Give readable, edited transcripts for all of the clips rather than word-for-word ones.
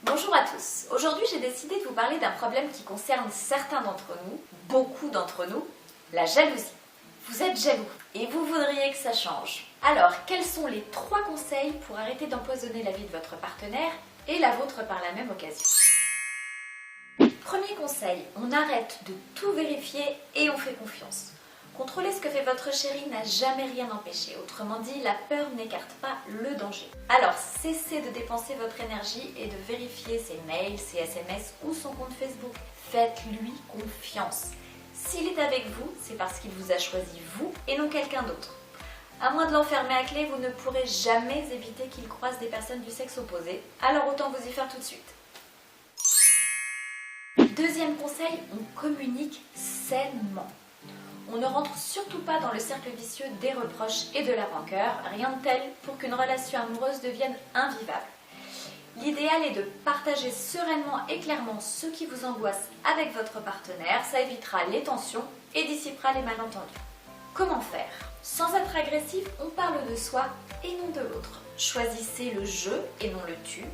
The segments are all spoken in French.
Bonjour à tous. Aujourd'hui, j'ai décidé de vous parler d'un problème qui concerne certains d'entre nous, beaucoup d'entre nous, la jalousie. Vous êtes jaloux et vous voudriez que ça change. Alors, quels sont les 3 conseils pour arrêter d'empoisonner la vie de votre partenaire et la vôtre par la même occasion? Premier conseil, on arrête de tout vérifier et on fait confiance. Contrôler ce que fait votre chéri n'a jamais rien empêché. Autrement dit, la peur n'écarte pas le danger. Alors, cessez de dépenser votre énergie et de vérifier ses mails, ses SMS ou son compte Facebook. Faites-lui confiance. S'il est avec vous, c'est parce qu'il vous a choisi vous et non quelqu'un d'autre. À moins de l'enfermer à clé, vous ne pourrez jamais éviter qu'il croise des personnes du sexe opposé. Alors autant vous y faire tout de suite. Deuxième conseil, on communique sainement. On ne rentre surtout pas dans le cercle vicieux des reproches et de la rancœur, rien de tel pour qu'une relation amoureuse devienne invivable. L'idéal est de partager sereinement et clairement ce qui vous angoisse avec votre partenaire, ça évitera les tensions et dissipera les malentendus. Comment faire? Sans être agressif, on parle de soi et non de l'autre. Choisissez le je et non le tu.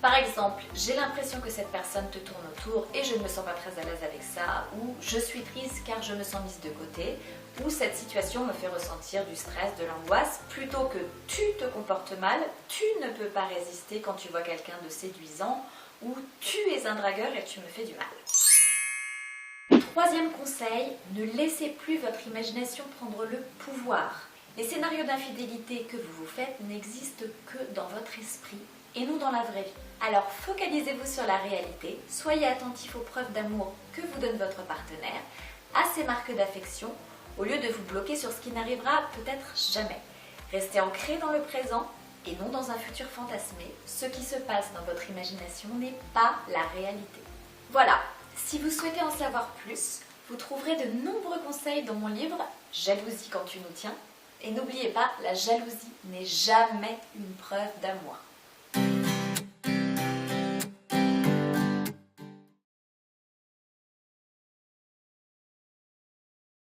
Par exemple, j'ai l'impression que cette personne te tourne autour et je ne me sens pas très à l'aise avec ça, ou je suis triste car je me sens mise de côté, ou cette situation me fait ressentir du stress, de l'angoisse, plutôt que tu te comportes mal, tu ne peux pas résister quand tu vois quelqu'un de séduisant, ou tu es un dragueur et tu me fais du mal. Troisième conseil, ne laissez plus votre imagination prendre le pouvoir. Les scénarios d'infidélité que vous vous faites n'existent que dans votre esprit et non dans la vraie vie. Alors focalisez-vous sur la réalité, soyez attentif aux preuves d'amour que vous donne votre partenaire, à ses marques d'affection, au lieu de vous bloquer sur ce qui n'arrivera peut-être jamais. Restez ancré dans le présent et non dans un futur fantasmé. Ce qui se passe dans votre imagination n'est pas la réalité. Voilà, si vous souhaitez en savoir plus, vous trouverez de nombreux conseils dans mon livre « Jalousie quand tu nous tiens ». Et n'oubliez pas, la jalousie n'est jamais une preuve d'amour.